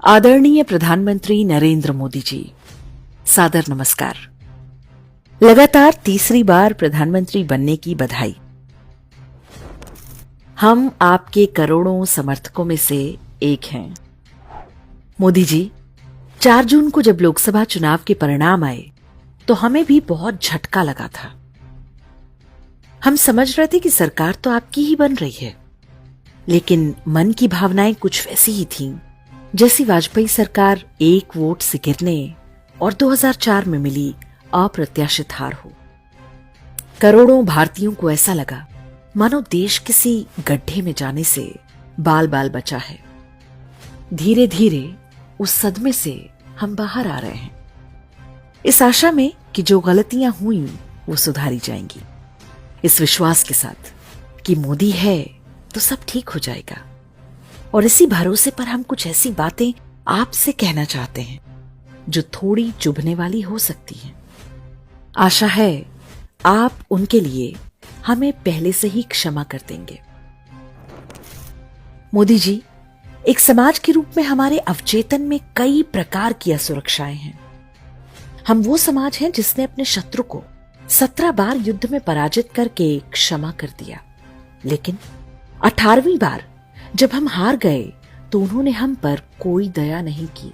आदरणीय प्रधानमंत्री नरेंद्र मोदी जी, सादर नमस्कार। लगातार तीसरी बार प्रधानमंत्री बनने की बधाई। हम आपके करोड़ों समर्थकों में से एक हैं। मोदी जी, 4 जून को जब लोकसभा चुनाव के परिणाम आए तो हमें भी बहुत झटका लगा था। हम समझ रहे थे कि सरकार तो आपकी ही बन रही है, लेकिन मन की भावनाएं कुछ वैसी ही थीं जैसी वाजपेयी सरकार एक वोट से गिरने और 2004 में मिली अप्रत्याशित हार हो। करोड़ों भारतीयों को ऐसा लगा मानो देश किसी गड्ढे में जाने से बाल बाल बचा है। धीरे धीरे उस सदमे से हम बाहर आ रहे हैं, इस आशा में कि जो गलतियां हुई वो सुधारी जाएंगी, इस विश्वास के साथ कि मोदी है तो सब ठीक हो जाएगा। और इसी भरोसे पर हम कुछ ऐसी बातें आपसे कहना चाहते हैं जो थोड़ी चुभने वाली हो सकती हैं। आशा है आप उनके लिए हमें पहले से ही क्षमा कर देंगे। मोदी जी, एक समाज के रूप में हमारे अवचेतन में कई प्रकार की असुरक्षाएं हैं। हम वो समाज हैं जिसने अपने शत्रु को 17 बार युद्ध में पराजित करके क्षमा कर दिया, लेकिन 18वीं बार जब हम हार गए तो उन्होंने हम पर कोई दया नहीं की।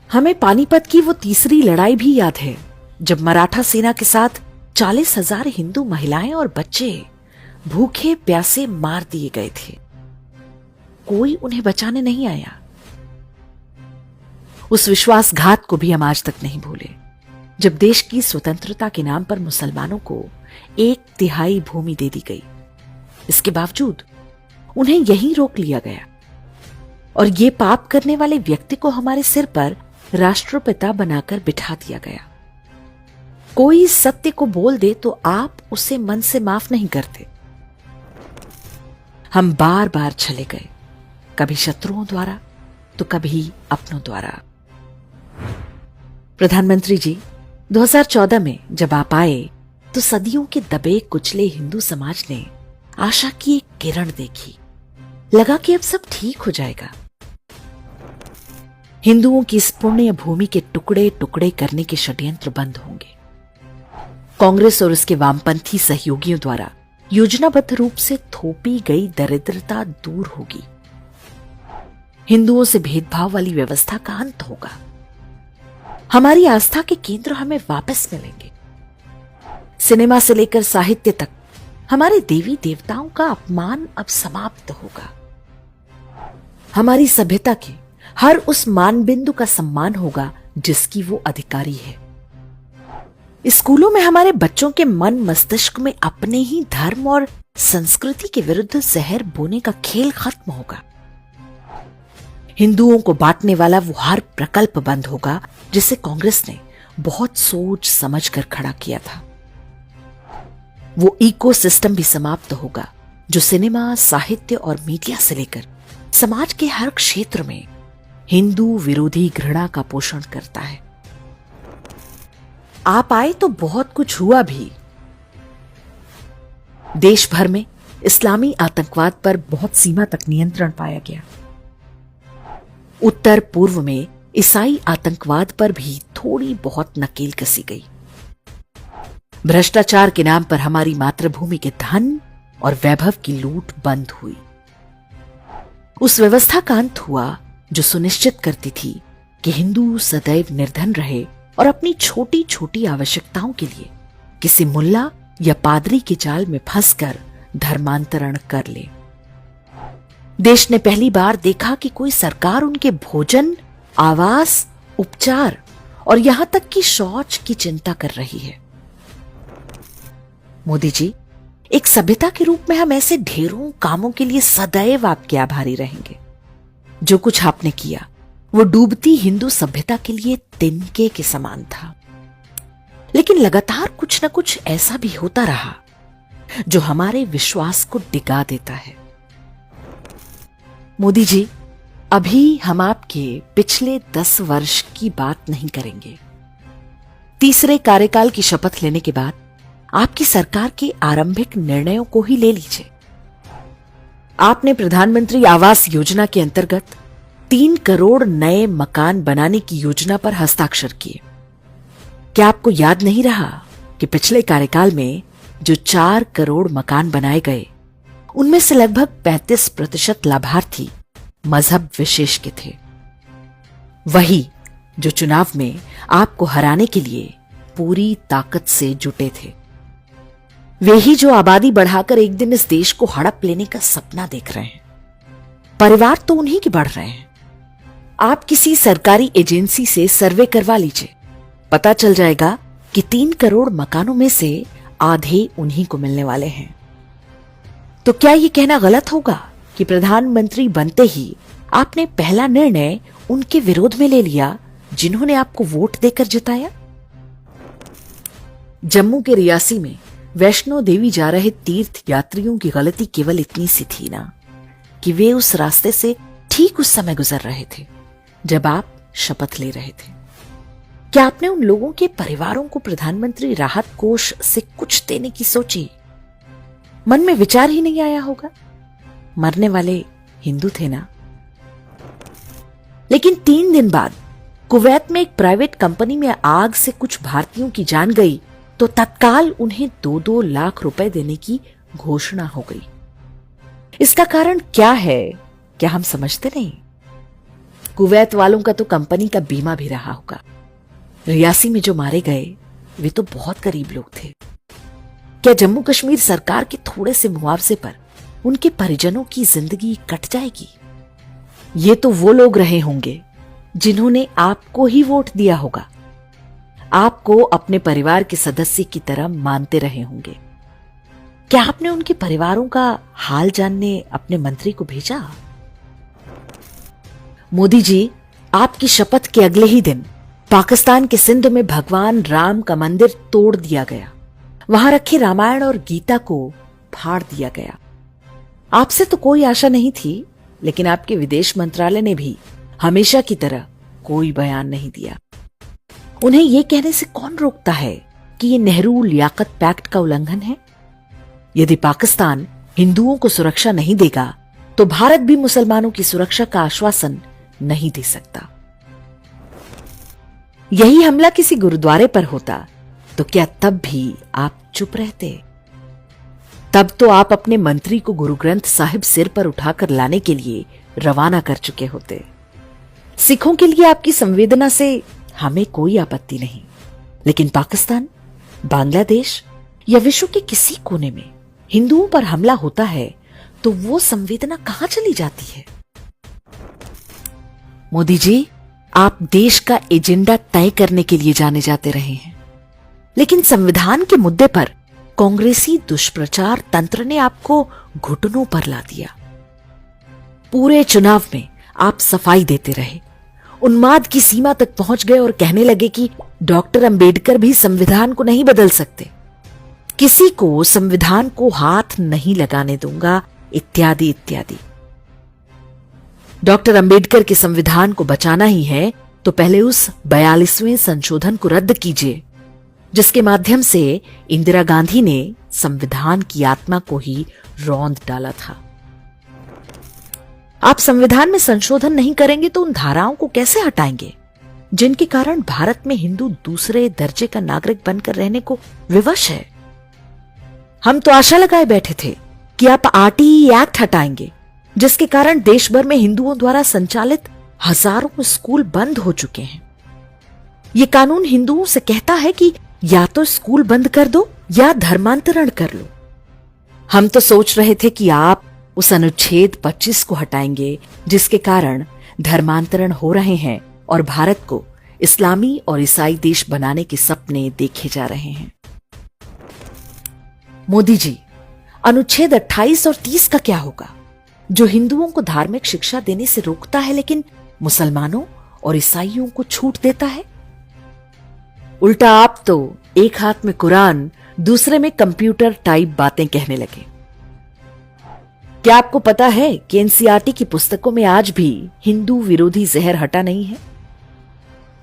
हमें पानीपत की वो तीसरी लड़ाई भी याद है जब मराठा सेना के साथ 40,000 हिंदू महिलाएं और बच्चे भूखे प्यासे मार दिए गए थे। कोई उन्हें बचाने नहीं आया। उस विश्वासघात को भी हम आज तक नहीं भूले जब देश की स्वतंत्रता के नाम पर मुसलमानों को 1/3 भूमि दे दी गई। इसके बावजूद उन्हें यहीं रोक लिया गया और ये पाप करने वाले व्यक्ति को हमारे सिर पर राष्ट्रपिता बनाकर बिठा दिया गया। कोई सत्य को बोल दे तो आप उसे मन से माफ नहीं करते। हम बार बार चले गए, कभी शत्रुओं द्वारा तो कभी अपनों द्वारा। प्रधानमंत्री जी, 2014 में जब आप आए तो सदियों के दबे कुचले हिंदू समाज ने आशा की एक किरण देखी। लगा कि अब सब ठीक हो जाएगा। हिंदुओं की इस पुण्य भूमि के टुकड़े टुकड़े करने के षड्यंत्र बंद होंगे। कांग्रेस और उसके वामपंथी सहयोगियों द्वारा योजनाबद्ध रूप से थोपी गई दरिद्रता दूर होगी। हिंदुओं से भेदभाव वाली व्यवस्था का अंत होगा। हमारी आस्था के केंद्र हमें वापस मिलेंगे। सिनेमा से लेकर साहित्य तक हमारे देवी देवताओं का अपमान अब समाप्त होगा। हमारी सभ्यता के हर उस मानबिंदु का सम्मान होगा जिसकी वो अधिकारी है। स्कूलों में हमारे बच्चों के मन मस्तिष्क में अपने ही धर्म और संस्कृति के विरुद्ध जहर बोने का खेल खत्म होगा। हिंदुओं को बांटने वाला वो हर प्रकल्प बंद होगा जिसे कांग्रेस ने बहुत सोच समझकर खड़ा किया था। वो इकोसिस्टम भी समाप्त होगा जो सिनेमा, साहित्य और मीडिया से लेकर समाज के हर क्षेत्र में हिंदू विरोधी घृणा का पोषण करता है। आप आए तो बहुत कुछ हुआ भी। देश भर में इस्लामी आतंकवाद पर बहुत सीमा तक नियंत्रण पाया गया। उत्तर पूर्व में ईसाई आतंकवाद पर भी थोड़ी बहुत नकेल कसी गई। भ्रष्टाचार के नाम पर हमारी मातृभूमि के धन और वैभव की लूट बंद हुई। उस व्यवस्था का अंत हुआ जो सुनिश्चित करती थी कि हिंदू सदैव निर्धन रहे और अपनी छोटी छोटी आवश्यकताओं के लिए किसी मुल्ला या पादरी के जाल में फंसकर धर्मांतरण कर ले। देश ने पहली बार देखा कि कोई सरकार उनके भोजन, आवास, उपचार और यहां तक कि शौच की चिंता कर रही है। मोदी जी, एक सभ्यता के रूप में हम ऐसे ढेरों कामों के लिए सदैव आपके आभारी रहेंगे। जो कुछ आपने किया वो डूबती हिंदू सभ्यता के लिए तिनके के समान था, लेकिन लगातार कुछ न कुछ ऐसा भी होता रहा जो हमारे विश्वास को डिगा देता है। मोदी जी, अभी हम आपके पिछले 10 वर्ष की बात नहीं करेंगे। तीसरे कार्यकाल की शपथ लेने के बाद आपकी सरकार के आरंभिक निर्णयों को ही ले लीजिए। आपने प्रधानमंत्री आवास योजना के अंतर्गत 3 करोड़ नए मकान बनाने की योजना पर हस्ताक्षर किए। क्या आपको याद नहीं रहा कि पिछले कार्यकाल में जो 4 करोड़ मकान बनाए गए, उनमें से लगभग 35% लाभार्थी मजहब विशेष के थे। वही जो चुनाव में आपको हराने के लिए पूरी ताकत से जुटे थे। वे ही जो आबादी बढ़ाकर एक दिन इस देश को हड़प लेने का सपना देख रहे हैं। परिवार तो उन्हीं के बढ़ रहे हैं। आप किसी सरकारी एजेंसी से सर्वे करवा लीजिए, पता चल जाएगा कि 3 करोड़ मकानों में से आधे उन्हीं को मिलने वाले हैं। तो क्या यह कहना गलत होगा कि प्रधानमंत्री बनते ही आपने पहला निर्णय उनके विरोध में ले लिया जिन्होंने आपको वोट देकर जिताया? जम्मू के रियासी में वैष्णो देवी जा रहे तीर्थ यात्रियों की गलती केवल इतनी सी थी ना कि वे उस रास्ते से ठीक उस समय गुजर रहे थे जब आप शपथ ले रहे थे। क्या आपने उन लोगों के परिवारों को प्रधानमंत्री राहत कोष से कुछ देने की सोची? मन में विचार ही नहीं आया होगा। मरने वाले हिंदू थे ना। लेकिन 3 दिन बाद कुवैत में एक प्राइवेट कंपनी में आग से कुछ भारतीयों की जान गई तो तत्काल उन्हें 2-2 लाख रुपए देने की घोषणा हो गई। इसका कारण क्या है, क्या हम समझते नहीं? कुवैत वालों का तो कंपनी का बीमा भी रहा होगा। रियासी में जो मारे गए वे तो बहुत गरीब लोग थे। क्या जम्मू कश्मीर सरकार के थोड़े से मुआवजे पर उनके परिजनों की जिंदगी कट जाएगी? ये तो वो लोग रहे होंगे जिन्होंने आपको ही वोट दिया होगा, आपको अपने परिवार के सदस्य की तरह मानते रहे होंगे। क्या आपने उनके परिवारों का हाल जानने अपने मंत्री को भेजा? मोदी जी, आपकी शपथ के अगले ही दिन पाकिस्तान के सिंध में भगवान राम का मंदिर तोड़ दिया गया। वहां रखे रामायण और गीता को फाड़ दिया गया। आपसे तो कोई आशा नहीं थी, लेकिन आपके विदेश मंत्रालय ने भी हमेशा की तरह कोई बयान नहीं दिया। उन्हें यह कहने से कौन रोकता है कि यह नेहरू लियाकत पैक्ट का उल्लंघन है? यदि पाकिस्तान हिंदुओं को सुरक्षा नहीं देगा तो भारत भी मुसलमानों की सुरक्षा का आश्वासन नहीं दे सकता। यही हमला किसी गुरुद्वारे पर होता तो क्या तब भी आप चुप रहते? तब तो आप अपने मंत्री को गुरु ग्रंथ साहिब सिर पर उठाकर लाने के लिए रवाना कर चुके होते। सिखों के लिए आपकी संवेदना से हमें कोई आपत्ति नहीं, लेकिन पाकिस्तान, बांग्लादेश या विश्व के किसी कोने में हिंदुओं पर हमला होता है तो वो संवेदना कहां चली जाती है? मोदी जी, आप देश का एजेंडा तय करने के लिए जाने जाते रहे हैं, लेकिन संविधान के मुद्दे पर कांग्रेसी दुष्प्रचार तंत्र ने आपको घुटनों पर ला दिया। पूरे चुनाव में आप सफाई देते रहे, उन्माद की सीमा तक पहुंच गए और कहने लगे कि डॉक्टर अंबेडकर भी संविधान को नहीं बदल सकते, किसी को संविधान को हाथ नहीं लगाने दूंगा, इत्यादि इत्यादि। डॉक्टर अंबेडकर के संविधान को बचाना ही है तो पहले उस 42वें संशोधन को रद्द कीजिए जिसके माध्यम से इंदिरा गांधी ने संविधान की आत्मा को ही रौंद डाला था। आप संविधान में संशोधन नहीं करेंगे तो उन धाराओं को कैसे हटाएंगे जिनके कारण भारत में हिंदू दूसरे दर्जे का नागरिक बनकर रहने को विवश है? हम तो आशा लगाए बैठे थे कि आप आरटीई एक्ट हटाएंगे जिसके कारण देश भर में हिंदुओं द्वारा संचालित हजारों स्कूल बंद हो चुके हैं। ये कानून हिंदुओं से कहता है कि या तो स्कूल बंद कर दो या धर्मांतरण कर लो। हम तो सोच रहे थे कि आप उस अनुच्छेद 25 को हटाएंगे जिसके कारण धर्मांतरण हो रहे हैं और भारत को इस्लामी और ईसाई देश बनाने के सपने देखे जा रहे हैं। मोदी जी, अनुच्छेद 28 और 30 का क्या होगा जो हिंदुओं को धार्मिक शिक्षा देने से रोकता है लेकिन मुसलमानों और ईसाइयों को छूट देता है? उल्टा आप तो एक हाथ में कुरान दूसरे में कंप्यूटर टाइप बातें कहने लगे। क्या आपको पता है कि एनसीईआरटी की पुस्तकों में आज भी हिंदू विरोधी जहर हटा नहीं है?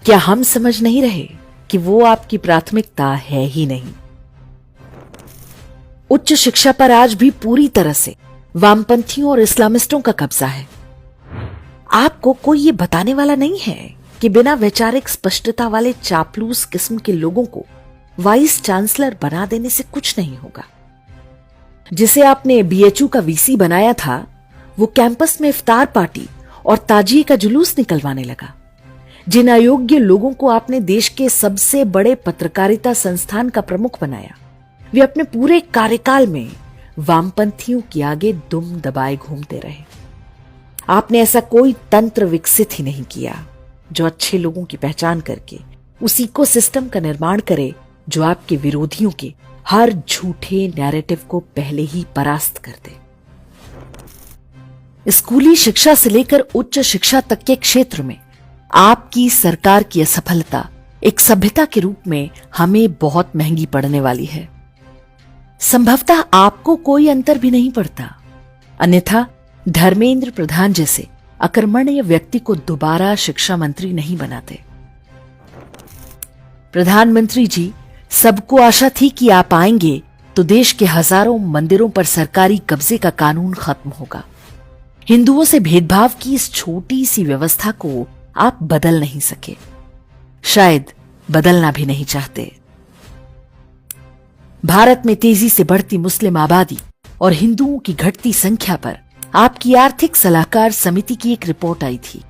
क्या हम समझ नहीं रहे कि वो आपकी प्राथमिकता है ही नहीं? उच्च शिक्षा पर आज भी पूरी तरह से वामपंथियों और इस्लामिस्टों का कब्जा है। आपको कोई ये बताने वाला नहीं है कि बिना वैचारिक स्पष्टता वाले चापलूस किस्म के लोगों को वाइस चांसलर बना देने से कुछ नहीं होगा। जिसे आपने बीएचयू का वीसी बनाया था, वो कैंपस में इफ्तार पार्टी और ताजिए का जुलूस निकलवाने लगा। जिन अयोग्य लोगों को आपने देश के सबसे बड़े पत्रकारिता संस्थान का प्रमुख बनाया, वे अपने पूरे कार्यकाल में वामपंथियों के आगे दुम दबाए घूमते रहे। आपने ऐसा कोई तंत्र विकसित ही नहीं किया जो अच्छे लोगों की पहचान करके उस इकोसिस्टम का निर्माण करे जो आपके विरोधियों के हर झूठे नैरेटिव को पहले ही परास्त कर दे। स्कूली शिक्षा से लेकर उच्च शिक्षा तक के क्षेत्र में आपकी सरकार की असफलता एक सभ्यता के रूप में हमें बहुत महंगी पड़ने वाली है। संभवतः आपको कोई अंतर भी नहीं पड़ता, अन्यथा धर्मेंद्र प्रधान जैसे अकर्मण्य व्यक्ति को दोबारा शिक्षा मंत्री नहीं बनाते। प्रधानमंत्री जी, सबको आशा थी कि आप आएंगे तो देश के हजारों मंदिरों पर सरकारी कब्जे का कानून खत्म होगा। हिंदुओं से भेदभाव की इस छोटी सी व्यवस्था को आप बदल नहीं सके, शायद बदलना भी नहीं चाहते। भारत में तेजी से बढ़ती मुस्लिम आबादी और हिंदुओं की घटती संख्या पर आपकी आर्थिक सलाहकार समिति की एक रिपोर्ट आई थी।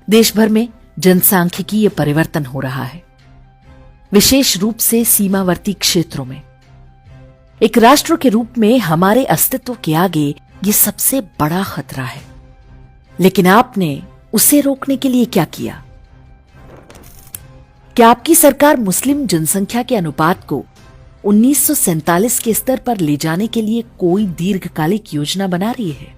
देश भर में जनसांख्यिकीय परिवर्तन हो रहा है, विशेष रूप से सीमावर्ती क्षेत्रों में। एक राष्ट्र के रूप में हमारे अस्तित्व के आगे ये सबसे बड़ा खतरा है, लेकिन आपने उसे रोकने के लिए क्या किया? क्या आपकी सरकार मुस्लिम जनसंख्या के अनुपात को 1947 के स्तर पर ले जाने के लिए कोई दीर्घकालिक योजना बना रही है?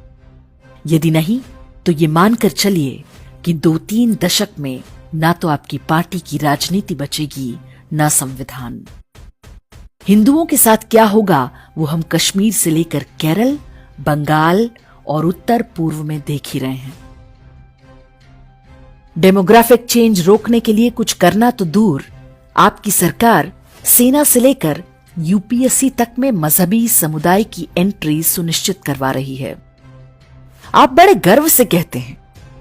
यदि नहीं, तो ये मानकर चलिए कि 2-3 दशक में ना तो आपकी पार्टी की राजनीति बचेगी, ना संविधान। हिंदुओं के साथ क्या होगा वो हम कश्मीर से लेकर केरल, बंगाल और उत्तर पूर्व में देख ही रहे हैं। डेमोग्राफिक चेंज रोकने के लिए कुछ करना तो दूर, आपकी सरकार सेना से लेकर यूपीएससी तक में मजहबी समुदाय की एंट्री सुनिश्चित करवा रही है। आप बड़े गर्व से कहते हैं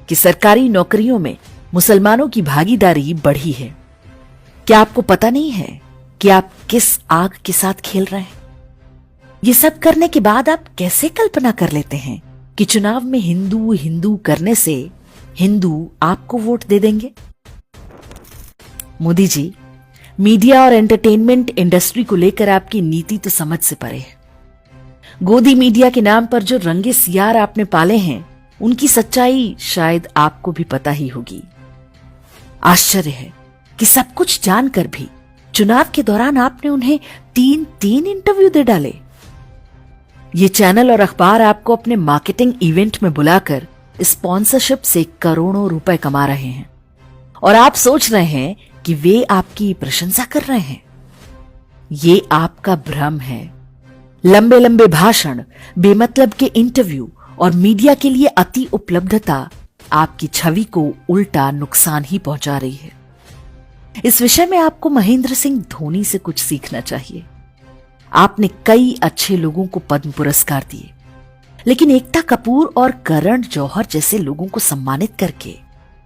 कि सरकारी नौकरियों में मुसलमानों की भागीदारी बढ़ी है। क्या आपको पता नहीं है कि आप किस आग के साथ खेल रहे हैं? ये सब करने के बाद आप कैसे कल्पना कर लेते हैं कि चुनाव में हिंदू हिंदू करने से हिंदू आपको वोट दे देंगे? मोदी जी, मीडिया और एंटरटेनमेंट इंडस्ट्री को लेकर आपकी नीति तो समझ से परे है। गोदी मीडिया के नाम पर जो रंगे सियार आपने पाले हैं, उनकी सच्चाई शायद आपको भी पता ही होगी। आश्चर्य है कि सब कुछ जानकर भी चुनाव के दौरान आपने उन्हें 3 इंटरव्यू दे डाले। ये चैनल और अखबार आपको अपने मार्केटिंग इवेंट में बुलाकर स्पॉन्सरशिप से करोड़ों रुपए कमा रहे हैं और आप सोच रहे हैं कि वे आपकी प्रशंसा कर रहे हैं। ये आपका भ्रम है। लंबे लंबे भाषण, बेमतलब के इंटरव्यू और मीडिया के लिए अति उपलब्धता आपकी छवि को उल्टा नुकसान ही पहुंचा रही है। इस विषय में आपको महेंद्र सिंह धोनी से कुछ सीखना चाहिए। आपने कई अच्छे लोगों को पद्म पुरस्कार दिए, लेकिन एकता कपूर और करण जौहर जैसे लोगों को सम्मानित करके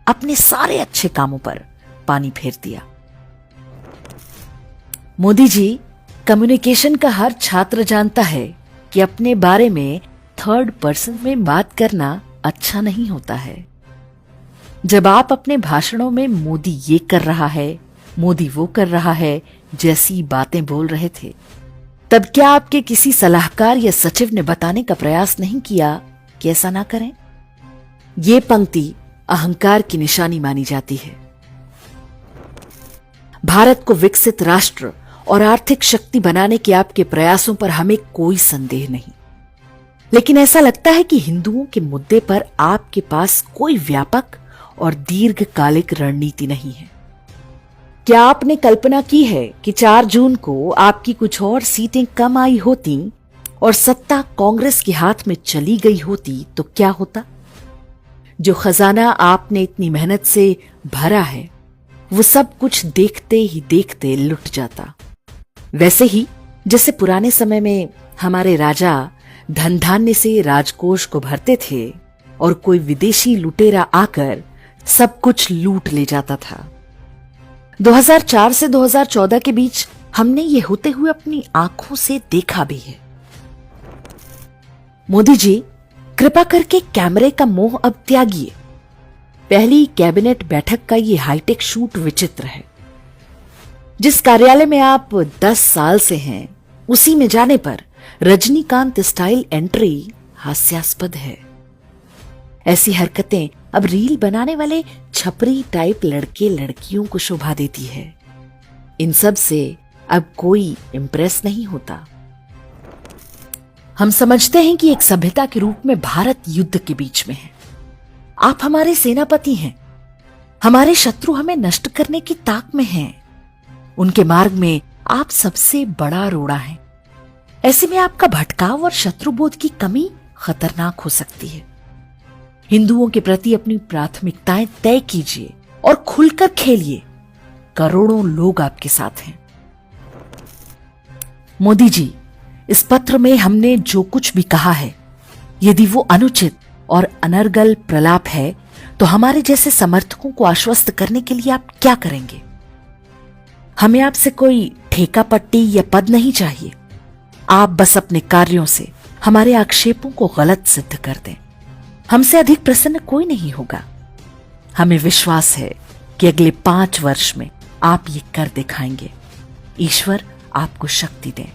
अपने सारे अच्छे कामों पर पानी फेर दिया। मोदी जी, कम्युनिकेशन का हर छात्र जानता है कि अपने बारे में थर्ड पर्सन में बात करना अच्छा नहीं होता है। जब आप अपने भाषणों में मोदी ये कर रहा है, मोदी वो कर रहा है जैसी बातें बोल रहे थे, तब क्या आपके किसी सलाहकार या सचिव ने बताने का प्रयास नहीं किया कि ऐसा ना करें? ये पंक्ति अहंकार की निशानी मानी जाती है। भारत को विकसित राष्ट्र और आर्थिक शक्ति बनाने के आपके प्रयासों पर हमें कोई संदेह नहीं, लेकिन ऐसा लगता है कि हिंदुओं के मुद्दे पर आपके पास कोई व्यापक और दीर्घकालिक रणनीति नहीं है। क्या आपने कल्पना की है कि 4 जून को आपकी कुछ और सीटें कम आई होती और सत्ता कांग्रेस के हाथ में चली गई होती तो क्या होता? जो खजाना आपने इतनी मेहनत से भरा है, वो सब कुछ देखते ही देखते लुट जाता। वैसे ही जैसे पुराने समय में हमारे राजा धन धान्य से राजकोष को भरते थे, और कोई विदेशी लुटेरा आकर सब कुछ लूट ले जाता था। 2004 से 2014 के बीच हमने ये होते हुए अपनी आंखों से देखा भी है। मोदी जी, कृपा करके कैमरे का मोह अब त्यागिए। पहली कैबिनेट बैठक का ये हाईटेक शूट विचित्र है। जिस कार्यालय में आप 10 साल से हैं, उसी में जाने पर रजनीकांत स्टाइल एंट्री हास्यास्पद है। ऐसी हरकतें अब रील बनाने वाले छपरी टाइप लड़के लड़कियों को शोभा देती है। इन सब से अब कोई इंप्रेस नहीं होता। हम समझते हैं कि एक सभ्यता के रूप में भारत युद्ध के बीच में है। आप हमारे सेनापति हैं। हमारे शत्रु हमें नष्ट करने की ताक में हैं। उनके मार्ग में आप सबसे बड़ा रोड़ा है। ऐसे में आपका भटकाव और शत्रुबोध की कमी खतरनाक हो सकती है। हिंदुओं के प्रति अपनी प्राथमिकताएं तय कीजिए और खुलकर खेलिए। करोड़ों लोग आपके साथ हैं। मोदी जी, इस पत्र में हमने जो कुछ भी कहा है, यदि वो अनुचित और अनर्गल प्रलाप है, तो हमारे जैसे समर्थकों को आश्वस्त करने के लिए आप क्या करेंगे? हमें आपसे कोई ठेका पट्टी या पद नहीं चाहिए। आप बस अपने कार्यों से हमारे आक्षेपों को गलत सिद्ध कर दें। हमसे अधिक प्रसन्न कोई नहीं होगा। हमें विश्वास है कि अगले 5 वर्ष में आप ये कर दिखाएंगे। ईश्वर आपको शक्ति दें।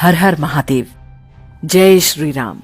हर हर महादेव। जय श्री राम।